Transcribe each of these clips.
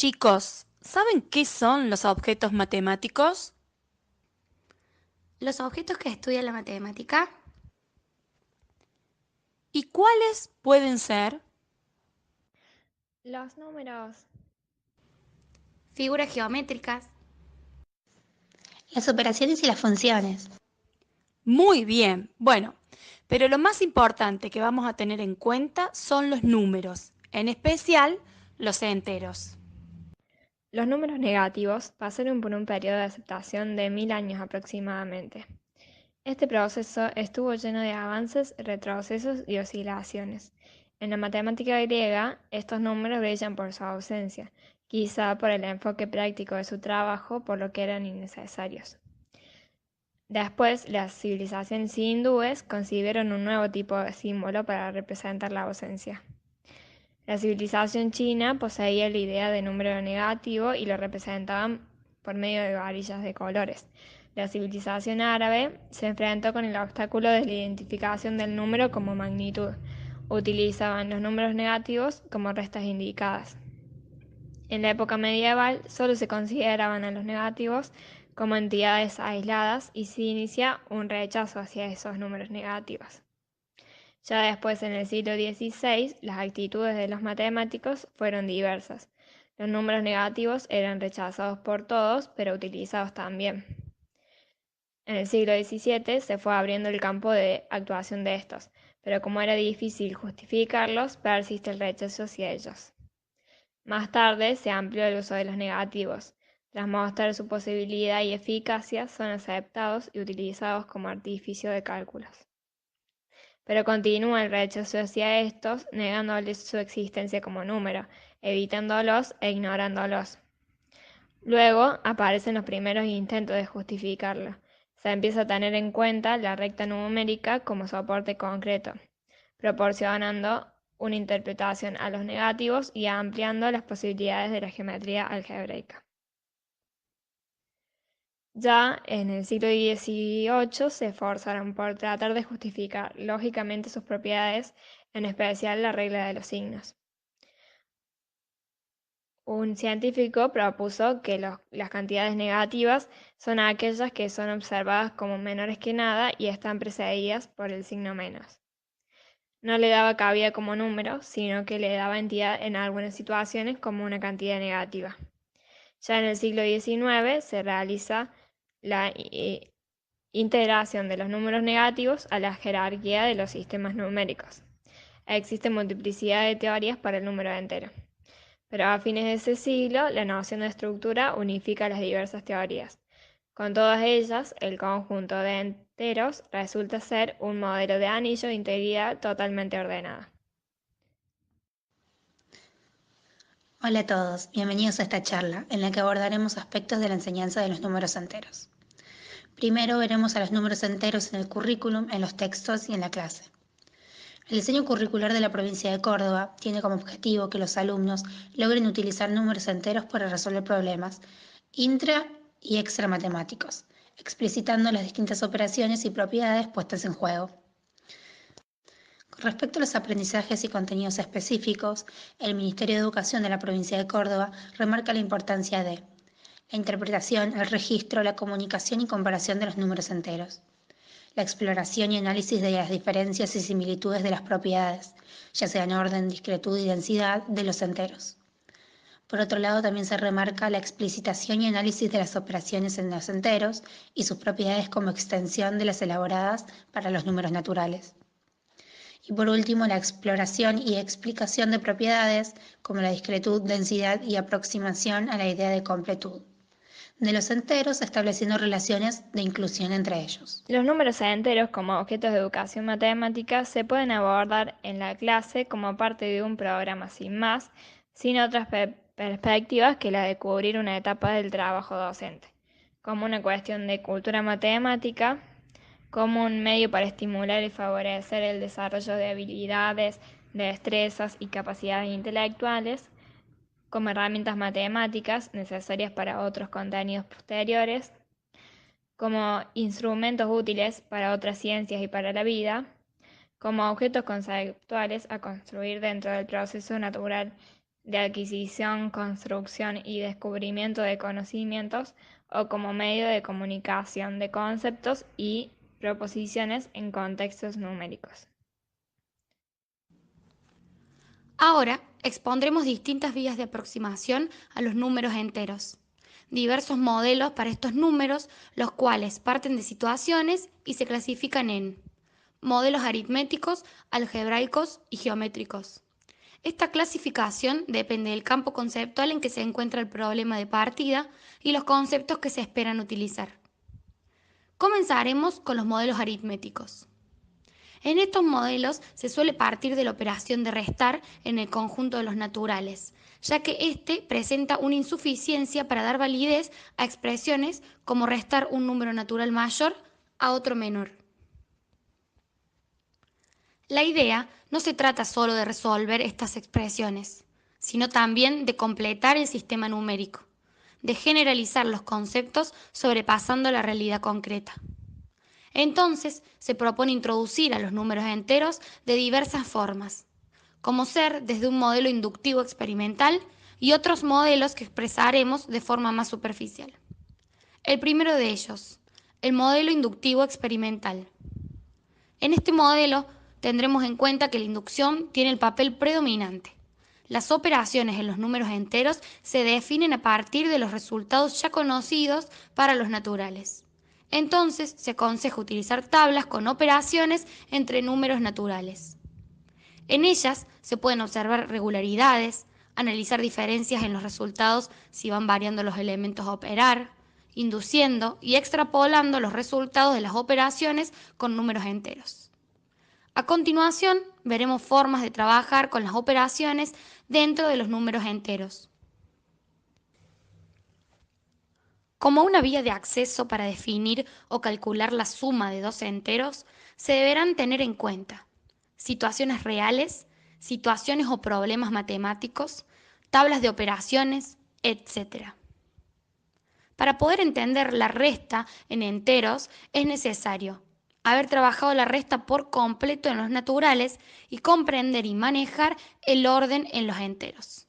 Chicos, ¿saben qué son los objetos matemáticos? Los objetos que estudia la matemática, ¿Y cuáles pueden ser? Los números. figuras geométricas, Las operaciones y las funciones. Muy bien, bueno, pero lo más importante que vamos a tener en cuenta son los números, en especial los enteros. Los números negativos pasaron por un periodo de aceptación de 1000 años aproximadamente. Este proceso estuvo lleno de avances, retrocesos y oscilaciones. En la matemática griega, estos números brillan por su ausencia, quizá por el enfoque práctico de su trabajo, por lo que eran innecesarios. Después, las civilizaciones hindúes concibieron un nuevo tipo de símbolo para representar la ausencia. La civilización china poseía la idea de número negativo y lo representaban por medio de varillas de colores. La civilización árabe se enfrentó con el obstáculo de la identificación del número como magnitud. Utilizaban los números negativos como restas indicadas. En la época medieval solo se consideraban a los negativos como entidades aisladas y se inicia un rechazo hacia esos números negativos. Ya después, en el siglo XVI, las actitudes de los matemáticos fueron diversas. Los números negativos eran rechazados por todos, pero utilizados también. En el siglo XVII se fue abriendo el campo de actuación de estos, pero como era difícil justificarlos, persiste el rechazo hacia ellos. Más tarde se amplió el uso de los negativos. Tras mostrar su posibilidad y eficacia, son aceptados y utilizados como artificio de cálculos. Pero continúa el rechazo hacia estos, negándoles su existencia como número, evitándolos e ignorándolos. Luego aparecen los primeros intentos de justificarlo. Se empieza a tener en cuenta la recta numérica como soporte concreto, proporcionando una interpretación a los negativos y ampliando las posibilidades de la geometría algebraica. Ya en el siglo XVIII se esforzaron por tratar de justificar lógicamente sus propiedades, en especial la regla de los signos. Un científico propuso que las cantidades negativas son aquellas que son observadas como menores que nada y están precedidas por el signo menos. No le daba cabida como número, sino que le daba entidad en algunas situaciones como una cantidad negativa. Ya en el siglo XIX se realiza la integración de los números negativos a la jerarquía de los sistemas numéricos. Existe multiplicidad de teorías para el número entero, pero a fines de ese siglo la noción de estructura unifica las diversas teorías. Con todas ellas, el conjunto de enteros resulta ser un modelo de anillo de integridad totalmente ordenada. Hola a todos, bienvenidos a esta charla en la que abordaremos aspectos de la enseñanza de los números enteros. Primero veremos a los números enteros en el currículum, en los textos y en la clase. El diseño curricular de la provincia de Córdoba tiene como objetivo que los alumnos logren utilizar números enteros para resolver problemas intra y extra matemáticos, explicitando las distintas operaciones y propiedades puestas en juego. Con respecto a los aprendizajes y contenidos específicos, el Ministerio de Educación de la provincia de Córdoba remarca la importancia de la interpretación, el registro, la comunicación y comparación de los números enteros, la exploración y análisis de las diferencias y similitudes de las propiedades, ya sean orden, discretud y densidad, de los enteros. Por otro lado, también se remarca la explicitación y análisis de las operaciones en los enteros y sus propiedades como extensión de las elaboradas para los números naturales. Y por último, la exploración y explicación de propiedades como la discretud, densidad y aproximación a la idea de completud de los enteros, estableciendo relaciones de inclusión entre ellos. Los números enteros como objetos de educación matemática se pueden abordar en la clase como parte de un programa sin más, sin otras perspectivas que la de cubrir una etapa del trabajo docente, como una cuestión de cultura matemática, como un medio para estimular y favorecer el desarrollo de habilidades, de destrezas y capacidades intelectuales, como herramientas matemáticas necesarias para otros contenidos posteriores, como instrumentos útiles para otras ciencias y para la vida, como objetos conceptuales a construir dentro del proceso natural de adquisición, construcción y descubrimiento de conocimientos o como medio de comunicación de conceptos y proposiciones en contextos numéricos. Ahora expondremos distintas vías de aproximación a los números enteros. Diversos modelos para estos números, los cuales parten de situaciones y se clasifican en modelos aritméticos, algebraicos y geométricos. Esta clasificación depende del campo conceptual en que se encuentra el problema de partida y los conceptos que se esperan utilizar. Comenzaremos con los modelos aritméticos. En estos modelos se suele partir de la operación de restar en el conjunto de los naturales, ya que éste presenta una insuficiencia para dar validez a expresiones como restar un número natural mayor a otro menor. La idea no se trata solo de resolver estas expresiones, sino también de completar el sistema numérico, de generalizar los conceptos sobrepasando la realidad concreta. Entonces, se propone introducir a los números enteros de diversas formas, como ser desde un modelo inductivo experimental y otros modelos que expresaremos de forma más superficial. El primero de ellos, el modelo inductivo experimental. En este modelo tendremos en cuenta que la inducción tiene el papel predominante. Las operaciones en los números enteros se definen a partir de los resultados ya conocidos para los naturales. Entonces, se aconseja utilizar tablas con operaciones entre números naturales. En ellas se pueden observar regularidades, analizar diferencias en los resultados si van variando los elementos a operar, induciendo y extrapolando los resultados de las operaciones con números enteros. A continuación, veremos formas de trabajar con las operaciones dentro de los números enteros. Como una vía de acceso para definir o calcular la suma de dos enteros, se deberán tener en cuenta situaciones reales, situaciones o problemas matemáticos, tablas de operaciones, etc. Para poder entender la resta en enteros es necesario haber trabajado la resta por completo en los naturales y comprender y manejar el orden en los enteros.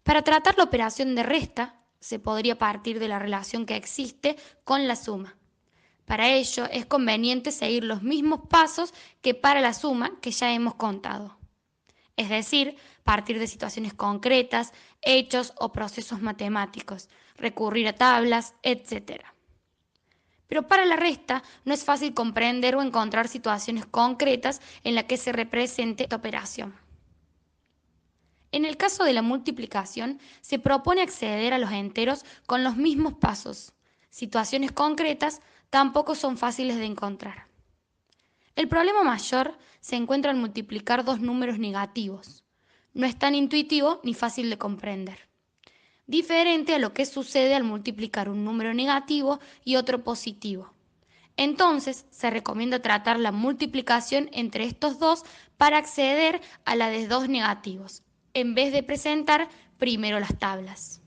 Para tratar la operación de resta, se podría partir de la relación que existe con la suma. Para ello es conveniente seguir los mismos pasos que para la suma que ya hemos contado. Es decir, partir de situaciones concretas, hechos o procesos matemáticos, recurrir a tablas, etc. Pero para la resta no es fácil comprender o encontrar situaciones concretas en las que se represente esta operación. En el caso de la multiplicación, se propone acceder a los enteros con los mismos pasos. Situaciones concretas tampoco son fáciles de encontrar. El problema mayor se encuentra al multiplicar dos números negativos. No es tan intuitivo ni fácil de comprender. Diferente a lo que sucede al multiplicar un número negativo y otro positivo. Entonces, se recomienda tratar la multiplicación entre estos dos para acceder a la de dos negativos, en vez de presentar primero las tablas.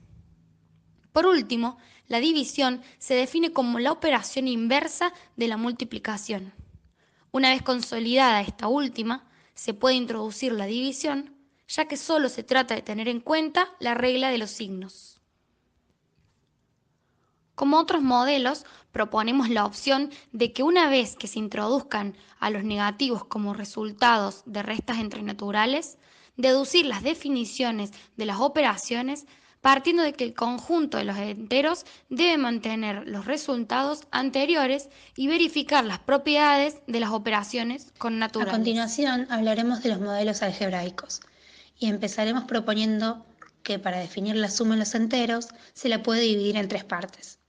Por último, la división se define como la operación inversa de la multiplicación. Una vez consolidada esta última, se puede introducir la división, ya que solo se trata de tener en cuenta la regla de los signos. Como otros modelos, proponemos la opción de que una vez que se introduzcan a los negativos como resultados de restas entre naturales, deducir las definiciones de las operaciones partiendo de que el conjunto de los enteros debe mantener los resultados anteriores y verificar las propiedades de las operaciones con naturales. A continuación hablaremos de los modelos algebraicos y empezaremos proponiendo que para definir la suma en los enteros se la puede dividir en tres partes,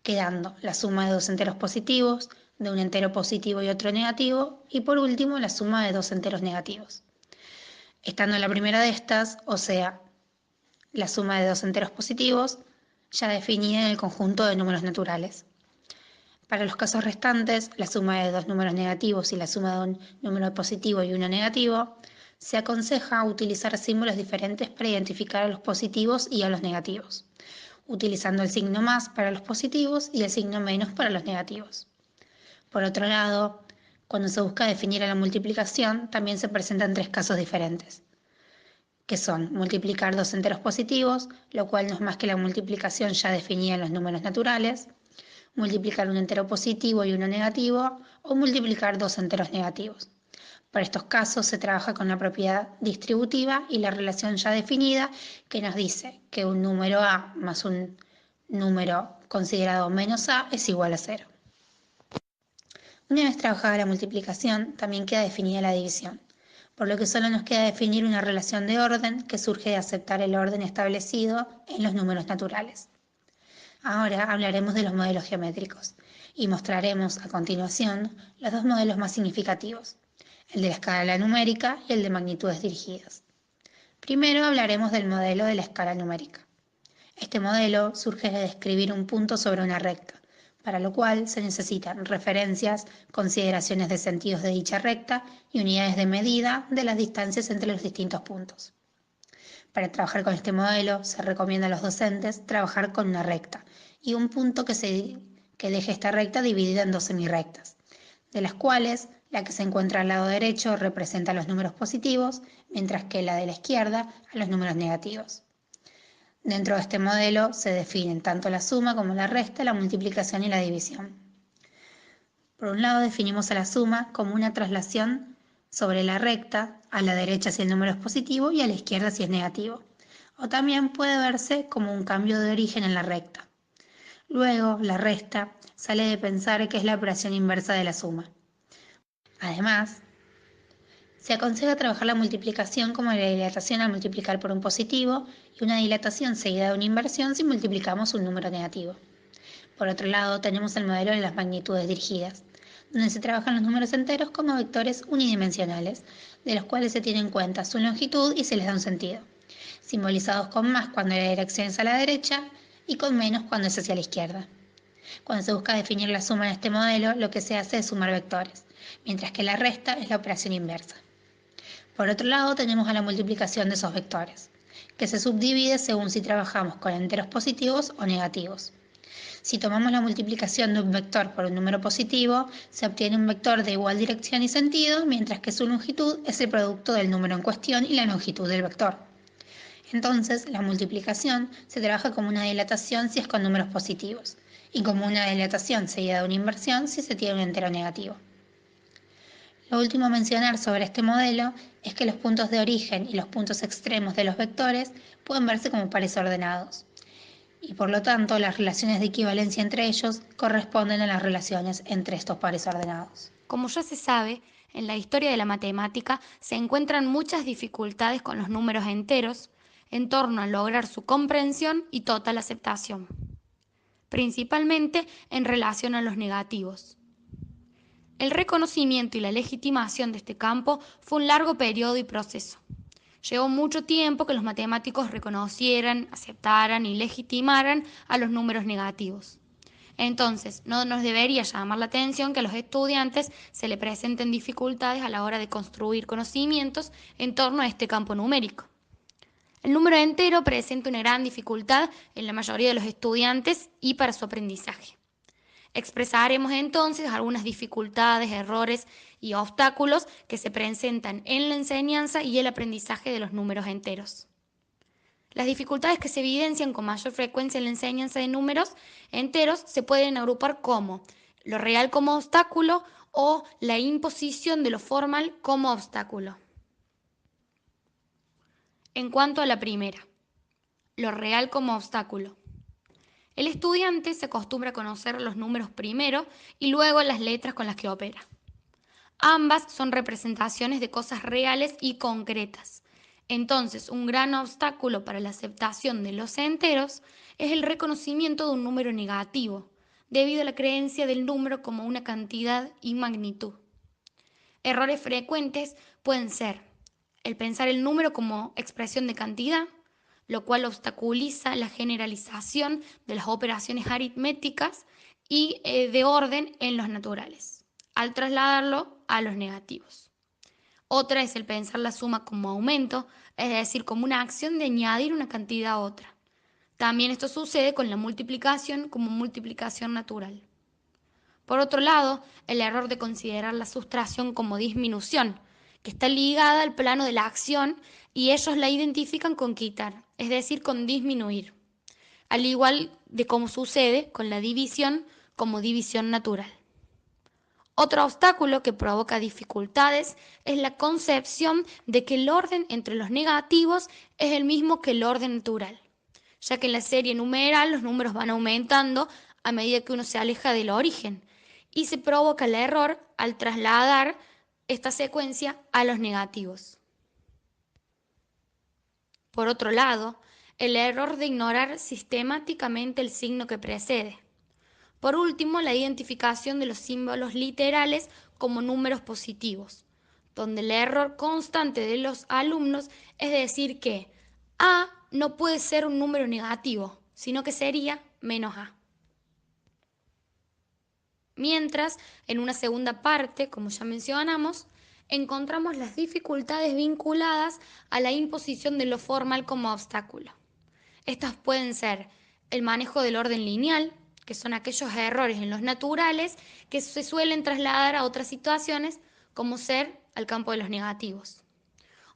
quedando la suma de dos enteros positivos, de un entero positivo y otro negativo, y por último la suma de dos enteros negativos. Estando la primera de estas, o sea, la suma de dos enteros positivos, ya definida en el conjunto de números naturales. Para los casos restantes, la suma de dos números negativos y la suma de un número positivo y uno negativo, se aconseja utilizar símbolos diferentes para identificar a los positivos y a los negativos, utilizando el signo más para los positivos y el signo menos para los negativos. Por otro lado, cuando se busca definir a la multiplicación, también se presentan tres casos diferentes, que son multiplicar dos enteros positivos, lo cual no es más que la multiplicación ya definida en los números naturales, multiplicar un entero positivo y uno negativo, o multiplicar dos enteros negativos. Para estos casos se trabaja con la propiedad distributiva y la relación ya definida que nos dice que un número a más un número considerado menos a es igual a 0. Una vez trabajada la multiplicación, también queda definida la división, por lo que solo nos queda definir una relación de orden que surge de aceptar el orden establecido en los números naturales. Ahora hablaremos de los modelos geométricos y mostraremos a continuación los dos modelos más significativos, el de la escala numérica y el de magnitudes dirigidas. Primero hablaremos del modelo de la escala numérica. Este modelo surge de describir un punto sobre una recta, para lo cual se necesitan referencias, consideraciones de sentidos de dicha recta y unidades de medida de las distancias entre los distintos puntos. Para trabajar con este modelo se recomienda a los docentes trabajar con una recta y un punto que deje esta recta dividida en dos semirrectas, de las cuales la que se encuentra al lado derecho representa los números positivos, mientras que la de la izquierda a los números negativos. Dentro de este modelo se definen tanto la suma como la resta, la multiplicación y la división. Por un lado definimos a la suma como una traslación sobre la recta, a la derecha si el número es positivo y a la izquierda si es negativo, o también puede verse como un cambio de origen en la recta. Luego, la resta sale de pensar que es la operación inversa de la suma. Además, se aconseja trabajar la multiplicación como la dilatación al multiplicar por un positivo y una dilatación seguida de una inversión si multiplicamos un número negativo. Por otro lado, tenemos el modelo de las magnitudes dirigidas, donde se trabajan los números enteros como vectores unidimensionales, de los cuales se tiene en cuenta su longitud y se les da un sentido, simbolizados con más cuando la dirección es a la derecha y con menos cuando es hacia la izquierda. Cuando se busca definir la suma en este modelo, lo que se hace es sumar vectores, mientras que la resta es la operación inversa. Por otro lado, tenemos a la multiplicación de esos vectores, que se subdivide según si trabajamos con enteros positivos o negativos. Si tomamos la multiplicación de un vector por un número positivo, se obtiene un vector de igual dirección y sentido, mientras que su longitud es el producto del número en cuestión y la longitud del vector. Entonces, la multiplicación se trabaja como una dilatación si es con números positivos, y como una dilatación seguida de una inversión si se tiene un entero negativo. Lo último a mencionar sobre este modelo es que los puntos de origen y los puntos extremos de los vectores pueden verse como pares ordenados, y por lo tanto las relaciones de equivalencia entre ellos corresponden a las relaciones entre estos pares ordenados. Como ya se sabe, en la historia de la matemática se encuentran muchas dificultades con los números enteros en torno a lograr su comprensión y total aceptación, principalmente en relación a los negativos. El reconocimiento y la legitimación de este campo fue un largo periodo y proceso. Llevó mucho tiempo que los matemáticos reconocieran, aceptaran y legitimaran a los números negativos. Entonces, no nos debería llamar la atención que a los estudiantes se les presenten dificultades a la hora de construir conocimientos en torno a este campo numérico. El número entero presenta una gran dificultad en la mayoría de los estudiantes y para su aprendizaje. Expresaremos entonces algunas dificultades, errores y obstáculos que se presentan en la enseñanza y el aprendizaje de los números enteros. Las dificultades que se evidencian con mayor frecuencia en la enseñanza de números enteros se pueden agrupar como lo real como obstáculo o la imposición de lo formal como obstáculo. En cuanto a la primera, lo real como obstáculo. El estudiante se acostumbra a conocer los números primero y luego las letras con las que opera. Ambas son representaciones de cosas reales y concretas. Entonces, un gran obstáculo para la aceptación de los enteros es el reconocimiento de un número negativo, debido a la creencia del número como una cantidad y magnitud. Errores frecuentes pueden ser el pensar el número como expresión de cantidad, lo cual obstaculiza la generalización de las operaciones aritméticas y de orden en los naturales, al trasladarlo a los negativos. Otra es el pensar la suma como aumento, es decir, como una acción de añadir una cantidad a otra. También esto sucede con la multiplicación como multiplicación natural. Por otro lado, el error de considerar la sustracción como disminución, que está ligada al plano de la acción y ellos la identifican con quitar, es decir, con disminuir, al igual de como sucede con la división como división natural. Otro obstáculo que provoca dificultades es la concepción de que el orden entre los negativos es el mismo que el orden natural, ya que en la serie numeral los números van aumentando a medida que uno se aleja del origen y se provoca el error al trasladar esta secuencia a los negativos. Por otro lado, el error de ignorar sistemáticamente el signo que precede. Por último, la identificación de los símbolos literales como números positivos, donde el error constante de los alumnos es decir que A no puede ser un número negativo, sino que sería menos A. Mientras, en una segunda parte, como ya mencionamos, encontramos las dificultades vinculadas a la imposición de lo formal como obstáculo. Estas pueden ser el manejo del orden lineal, que son aquellos errores en los naturales que se suelen trasladar a otras situaciones, como ser al campo de los negativos.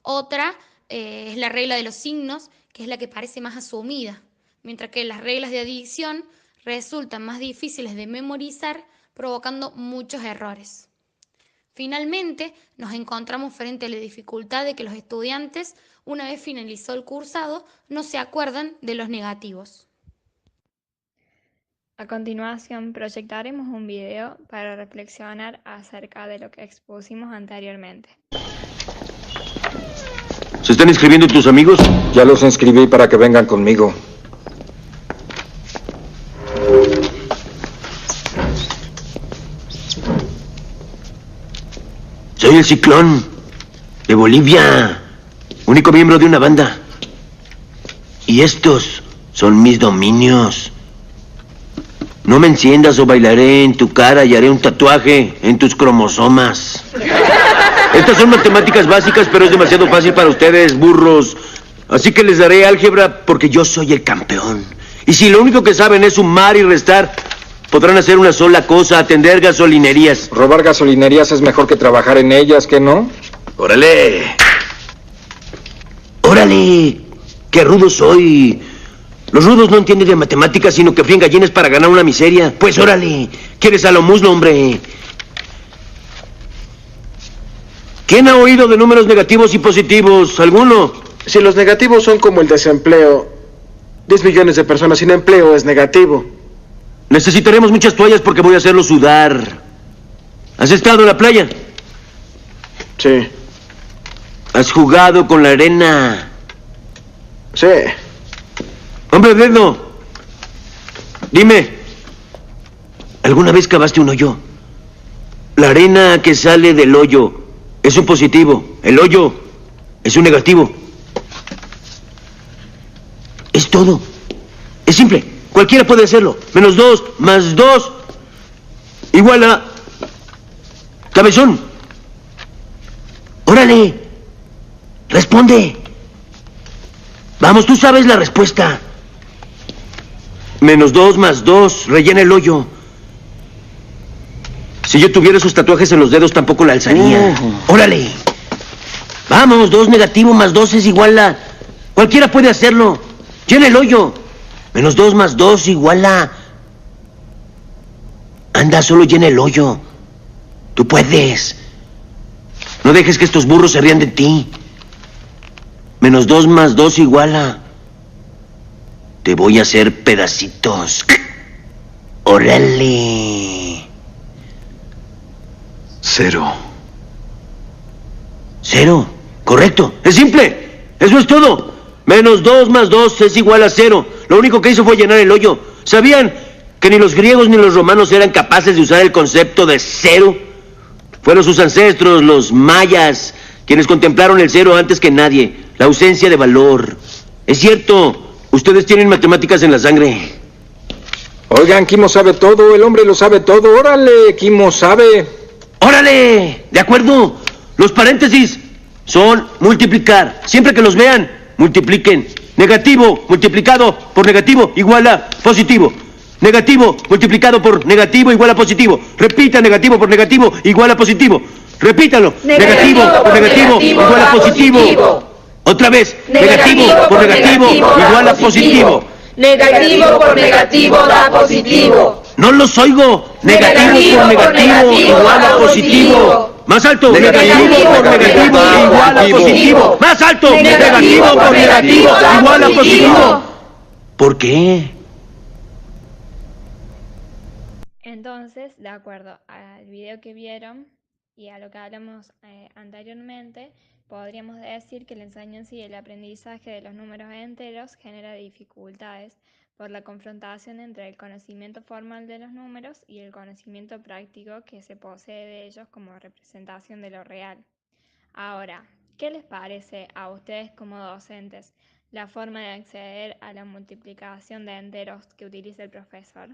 Otra es la regla de los signos, que es la que parece más asumida, mientras que las reglas de adición resultan más difíciles de memorizar, provocando muchos errores. Finalmente, nos encontramos frente a la dificultad de que los estudiantes, una vez finalizó el cursado, no se acuerdan de los negativos. A continuación, proyectaremos un video para reflexionar acerca de lo que expusimos anteriormente. ¿Se están inscribiendo tus amigos? Ya los inscribí para que vengan conmigo. Soy el Ciclón, de Bolivia, único miembro de una banda. Y estos son mis dominios. No me enciendas o bailaré en tu cara y haré un tatuaje en tus cromosomas. Estas son matemáticas básicas, pero es demasiado fácil para ustedes, burros. Así que les daré álgebra porque yo soy el campeón. Y si lo único que saben es sumar y restar, podrán hacer una sola cosa, atender gasolinerías. Robar gasolinerías es mejor que trabajar en ellas, ¿qué no? ¡Órale! ¡Órale! ¡Qué rudo soy! Los rudos no entienden de matemáticas, sino que fríen gallinas para ganar una miseria. Pues órale, ¿quieres a lo muslo, hombre? ¿Quién ha oído de números negativos y positivos? ¿Alguno? Si los negativos son como el desempleo, 10 millones de personas sin empleo es negativo. Necesitaremos muchas toallas porque voy a hacerlo sudar. ¿Has estado en la playa? Sí. ¿Has jugado con la arena? Sí. Hombre dedo, dime, ¿alguna vez cavaste un hoyo? La arena que sale del hoyo es un positivo, el hoyo es un negativo. Es todo. Es simple. Cualquiera puede hacerlo. Menos 2 más 2 igual a... Cabezón. Órale. Responde. Vamos, tú sabes la respuesta. Menos 2 más 2, rellena el hoyo. Si yo tuviera esos tatuajes en los dedos, tampoco la alzaría. ¡Órale! Vamos, 2 negativo más 2 es igual a... Cualquiera puede hacerlo. Llena el hoyo. Menos 2 más 2 igual a... Anda, solo llena el hoyo. Tú puedes. No dejes que estos burros se rían de ti. Menos 2 más 2 igual a... Te voy a hacer pedacitos. ¡Órale! 0. 0. Correcto. Es simple. Eso es todo. Menos 2 más 2 es igual a 0. Lo único que hizo fue llenar el hoyo. ¿Sabían que ni los griegos ni los romanos eran capaces de usar el concepto de cero? Fueron sus ancestros, los mayas, quienes contemplaron el cero antes que nadie. La ausencia de valor. Es cierto. Ustedes tienen matemáticas en la sangre. Oigan, Kimo sabe todo, el hombre lo sabe todo. Órale, Kimo sabe. ¡Órale! De acuerdo. Los paréntesis son multiplicar. Siempre que los vean, multipliquen. Negativo multiplicado por negativo igual a positivo. Negativo multiplicado por negativo igual a positivo. Repita, negativo por negativo igual a positivo. Repítalo. Negativo por negativo igual a positivo. Otra vez. Negativo por negativo igual a positivo. Negativo por negativo da positivo. No los oigo. Negativo por negativo igual a positivo. Más alto. Negativo por negativo igual a positivo. Más alto. Negativo por negativo igual a positivo. ¿Por qué? Entonces, de acuerdo al video que vieron y a lo que hablamos anteriormente, podríamos decir que la enseñanza y el aprendizaje de los números enteros genera dificultades por la confrontación entre el conocimiento formal de los números y el conocimiento práctico que se posee de ellos como representación de lo real. Ahora, ¿qué les parece a ustedes como docentes la forma de acceder a la multiplicación de enteros que utiliza el profesor?